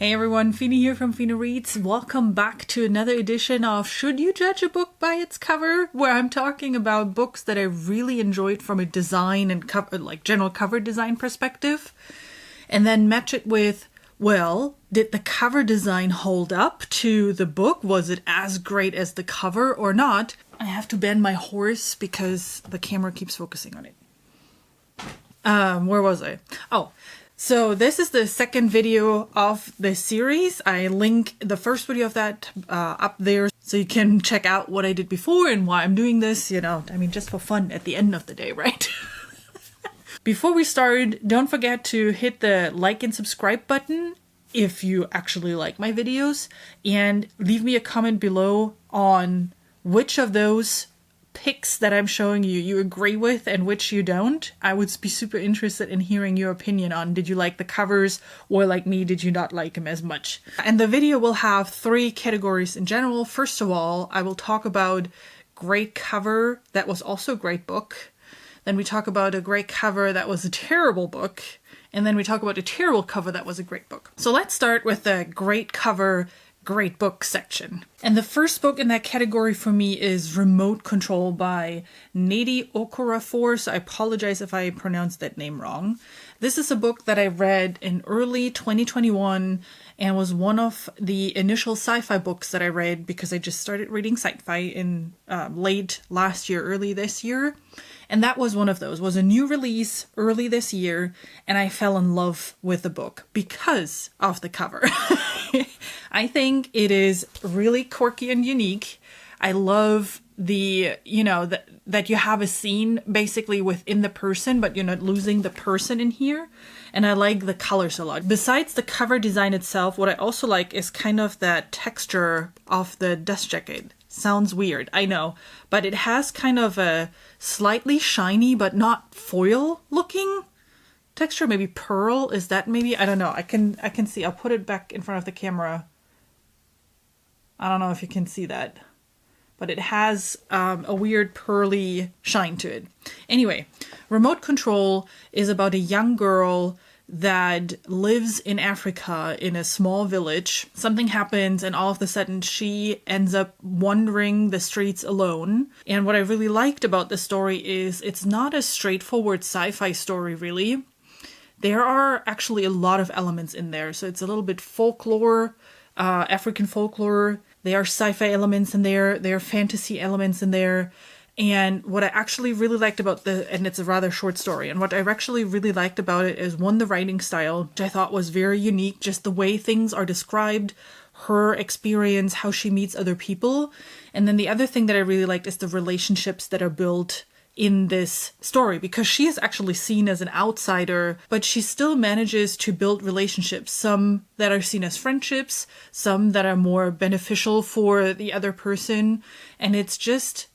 Hey everyone, Fina here from Fina Reads. Welcome back to another edition of Should You Judge a Book by Its Cover? Where I'm talking about books that I really enjoyed from a design and cover, like general cover design perspective. And then match it with, well, did the cover design hold up to the book? Was it as great as the cover or not? I have to bend my horse because the camera keeps focusing on it. Where was I? Oh. So this is the second video of the series. I link the first video of that up there so you can check out what I did before and why I'm doing this, just for fun at the end of the day, right? Before we start, don't forget to hit the like and subscribe button if you actually like my videos, and leave me a comment below on which of those picks that I'm showing you agree with and which you don't. I would be super interested in hearing your opinion on, did you like the covers, or like me, did you not like them as much? And the video will have three categories in general. First of all, I will talk about great cover that was also a great book. Then we talk about a great cover that was a terrible book. And then we talk about a terrible cover that was a great book. So let's start with the great cover, great book section. And the first book in that category for me is Remote Control by Nnedi Okorafor. So I apologize if I pronounced that name wrong. This is a book that I read in early 2021 and was one of the initial sci-fi books that I read because I just started reading sci-fi in late last year, early this year. And that was one of those, was a new release early this year, and I fell in love with the book because of the cover. I think it is really quirky and unique. I love the, that you have a scene basically within the person, but you're not losing the person in here. And I like the colors a lot. Besides the cover design itself, what I also like is kind of that texture of the dust jacket. Sounds weird, I know, but it has kind of a slightly shiny but not foil looking texture. Maybe pearl, is that maybe? I don't know. I can see. I'll put it back in front of the camera. I don't know if you can see that, but it has a weird pearly shine to it. Anyway, Remote Control is about a young girl that lives in Africa in a small village. Something happens and all of a sudden she ends up wandering the streets alone. And what I really liked about the story is it's not a straightforward sci-fi story, really. There are actually a lot of elements in there. So it's a little bit folklore, African folklore. There are sci-fi elements in there. There are fantasy elements in there. And what I actually really liked about and it's a rather short story, and what I actually really liked about it is, one, the writing style, which I thought was very unique, just the way things are described, her experience, how she meets other people. And then the other thing that I really liked is the relationships that are built in this story, because she is actually seen as an outsider, but she still manages to build relationships, some that are seen as friendships, some that are more beneficial for the other person. And it's just,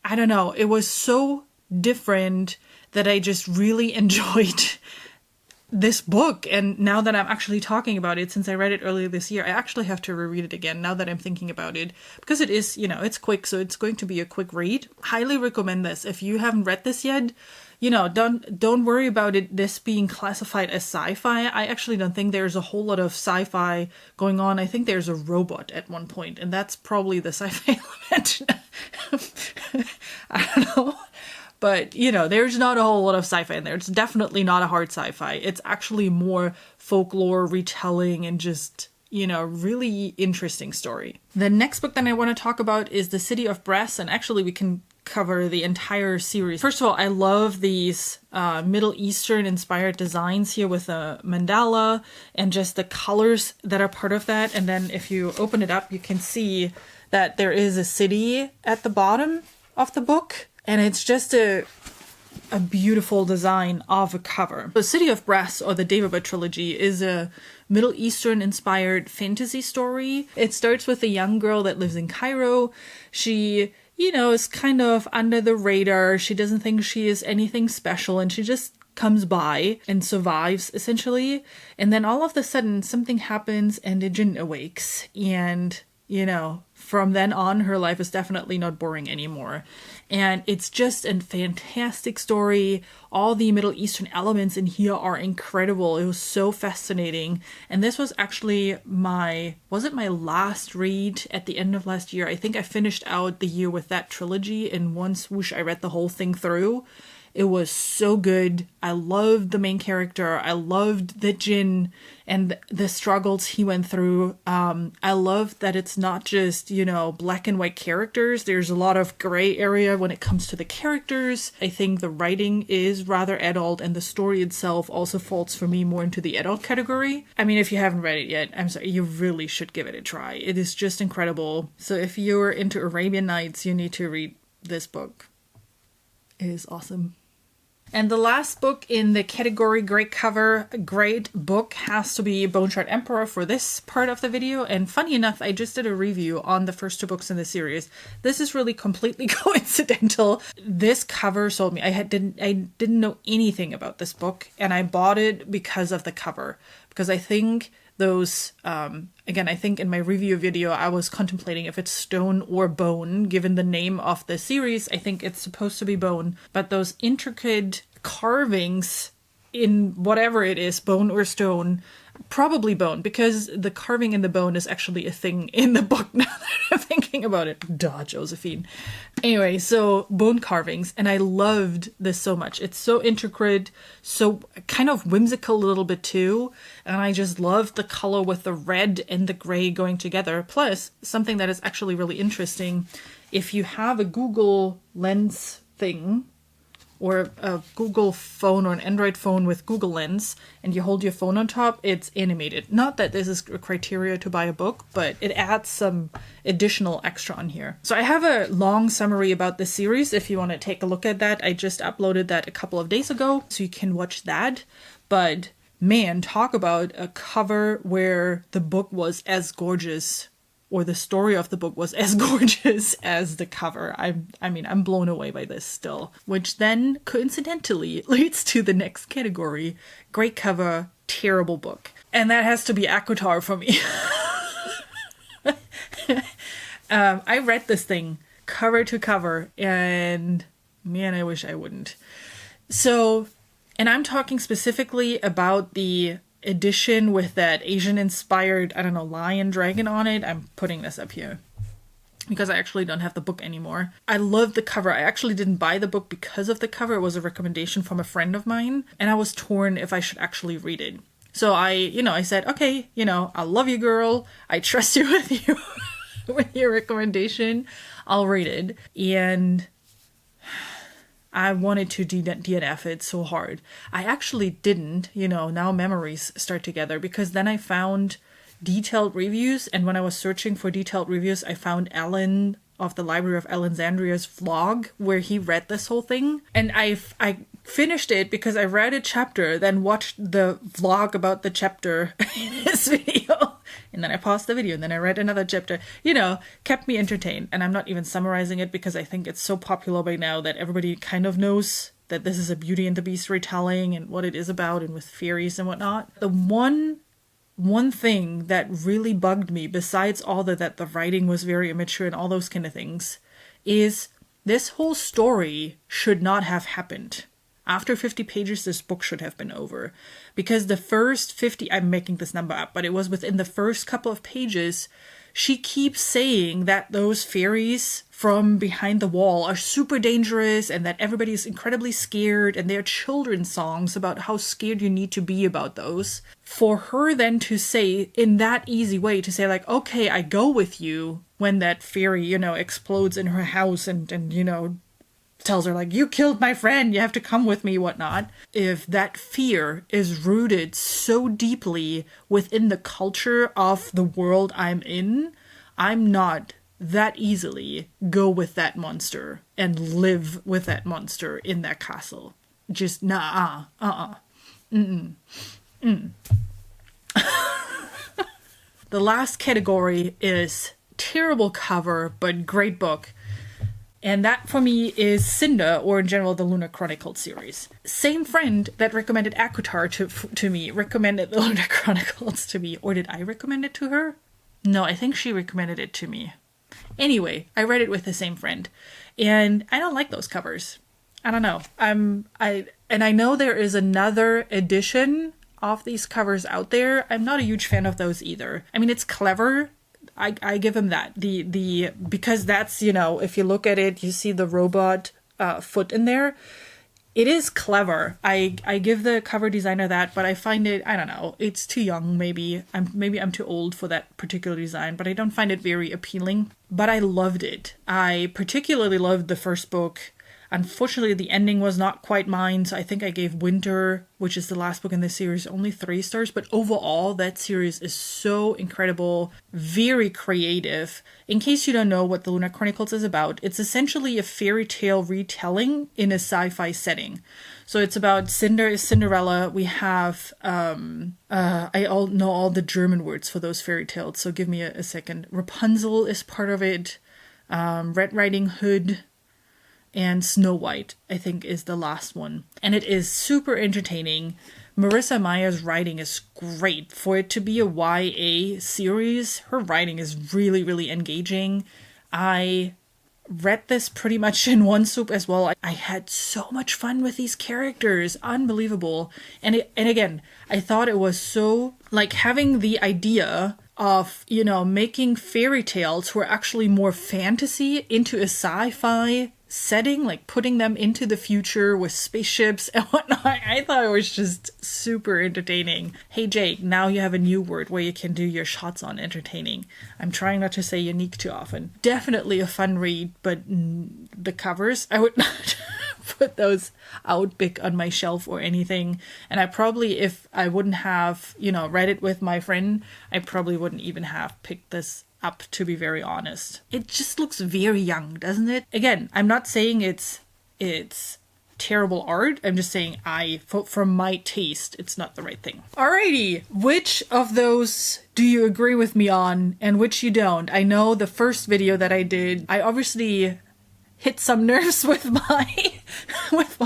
I don't know, it was so different that I just really enjoyed this book. And now that I'm actually talking about it, since I read it earlier this year, I actually have to reread it again now that I'm thinking about it, because it is, it's quick, so it's going to be a quick read. Highly recommend this. If you haven't read this yet, don't worry about this being classified as sci-fi. I actually don't think there's a whole lot of sci-fi going on. I think there's a robot at one point, and that's probably the sci-fi element. I don't know. But, there's not a whole lot of sci-fi in there. It's definitely not a hard sci-fi. It's actually more folklore retelling and just, really interesting story. The next book that I want to talk about is The City of Brass, and actually we can cover the entire series. First of all, I love these Middle Eastern inspired designs here with a mandala and just the colors that are part of that. And then if you open it up, you can see that there is a city at the bottom of the book. And it's just a beautiful design of a cover. The City of Brass, or the Daevabad trilogy, is a Middle Eastern inspired fantasy story. It starts with a young girl that lives in Cairo. She, is kind of under the radar. She doesn't think she is anything special, and she just comes by and survives, essentially. And then all of a sudden something happens and a jinn awakes, and you know, from then on, her life is definitely not boring anymore. And it's just a fantastic story. All the Middle Eastern elements in here are incredible. It was so fascinating. And this was actually wasn't my last read at the end of last year. I think I finished out the year with that trilogy in one swoosh. I read the whole thing through. It was so good. I loved the main character. I loved the Jin and the struggles he went through. I love that it's not just, you know, black and white characters. There's a lot of gray area when it comes to the characters. I think the writing is rather adult, and the story itself also falls for me more into the adult category. I mean, if you haven't read it yet, I'm sorry, you really should give it a try. It is just incredible. So if you're into Arabian Nights, you need to read this book. It is awesome. And the last book in the category great cover, great book has to be Bone Shard Emperor for this part of the video. And funny enough, I just did a review on the first two books in the series. This is really completely coincidental. This cover sold me. I didn't know anything about this book, and I bought it because of the cover. Because I think those, again, I think in my review video, I was contemplating if it's stone or bone, given the name of the series. I think it's supposed to be bone, but those intricate carvings in whatever it is, bone or stone, probably bone, because the carving in the bone is actually a thing in the book now that I'm thinking about it. Duh, Josephine. Anyway, so bone carvings, and I loved this so much. It's so intricate, so kind of whimsical a little bit too, and I just loved the color with the red and the gray going together. Plus, something that is actually really interesting, if you have a Google Lens thing, or a Google phone or an Android phone with Google Lens, and you hold your phone on top, it's animated. Not that this is a criteria to buy a book, but it adds some additional extra on here. So I have a long summary about the series if you want to take a look at that. I just uploaded that a couple of days ago, so you can watch that. But man, talk about a cover where the book was as gorgeous, or the story of the book was as gorgeous as the cover. I mean, I'm blown away by this still. Which then, coincidentally, leads to the next category. Great cover, terrible book. And that has to be ACOTAR for me. I read this thing cover to cover, and man, I wish I wouldn't. So, and I'm talking specifically about the edition with that Asian-inspired, I don't know, lion dragon on it. I'm putting this up here because I actually don't have the book anymore. I love the cover. I actually didn't buy the book because of the cover. It was a recommendation from a friend of mine, and I was torn if I should actually read it. So I said, okay, I love you, girl. I trust you with your recommendation. I'll read it. And I wanted to DNF it so hard. I actually didn't, now memories start together, because then I found detailed reviews, and when I was searching for detailed reviews, I found Alan of the Library of Alexandria's vlog where he read this whole thing. And I finished it because I read a chapter, then watched the vlog about the chapter in his video. And then I paused the video, and then I read another chapter. Kept me entertained. And I'm not even summarizing it because I think it's so popular by now that everybody kind of knows that this is a Beauty and the Beast retelling and what it is about, and with fairies and whatnot. The one thing that really bugged me, besides all that the writing was very immature and all those kind of things, is this whole story should not have happened. After 50 pages, this book should have been over. Because the first 50, I'm making this number up, but it was within the first couple of pages, she keeps saying that those fairies from behind the wall are super dangerous, and that everybody is incredibly scared, and they're children's songs about how scared you need to be about those. For her then to say, in that easy way, to say like, okay, I go with you, when that fairy, explodes in her house and tells her like, you killed my friend, you have to come with me, whatnot. If that fear is rooted so deeply within the culture of the world I'm in, I'm not that easily go with that monster and live with that monster in that castle. Just nah, The last category is terrible cover, but great book. And that for me is Cinder, or in general the Lunar Chronicles series. Same friend that recommended ACOTAR to me recommended the Lunar Chronicles to me. Or did I recommend it to her? No, I think she recommended it to me. Anyway, I read it with the same friend, and I don't like those covers. I don't know. I know there is another edition of these covers out there. I'm not a huge fan of those either. I mean, it's clever. I give him that. Because that's, you know, if you look at it, you see the robot foot in there. It is clever. I give the cover designer that, but I find it, I don't know, it's too young maybe. I'm too old for that particular design, but I don't find it very appealing. But I loved it. I particularly loved the first book. Unfortunately, the ending was not quite mine, so I think I gave Winter, which is the last book in this series, only 3 stars. But overall, that series is so incredible, very creative. In case you don't know what the Lunar Chronicles is about, it's essentially a fairy tale retelling in a sci-fi setting. So it's about Cinderella. We have, I all know all the German words for those fairy tales, so give me a second. Rapunzel is part of it, Red Riding Hood, and Snow White, I think, is the last one. And it is super entertaining. Marissa Meyer's writing is great. For it to be a YA series, her writing is really, really engaging. I read this pretty much in one swoop as well. I had so much fun with these characters. Unbelievable. And again, I thought it was so, like, having the idea of, you know, making fairy tales who are actually more fantasy into a sci-fi setting, like putting them into the future with spaceships and whatnot. I thought it was just super entertaining. Hey Jake, now you have a new word where you can do your shots on entertaining. I'm trying not to say unique too often. Definitely a fun read, but the covers, I would not put those out big on my shelf or anything. And I probably, if I wouldn't have, you know, read it with my friend, I probably wouldn't even have picked this up, to be very honest. It just looks very young, doesn't it? Again, I'm not saying it's terrible art. I'm just saying from my taste, it's not the right thing. Alrighty, which of those do you agree with me on and which you don't? I know the first video that I did, I obviously hit some nerves with my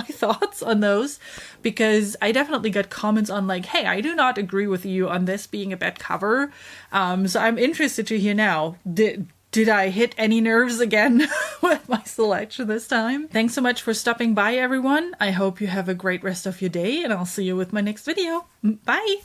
thoughts on those, because I definitely got comments on like, hey, I do not agree with you on this being a bad cover. So I'm interested to hear now. Did I hit any nerves again with my selection this time? Thanks so much for stopping by, everyone. I hope you have a great rest of your day, and I'll see you with my next video. Bye!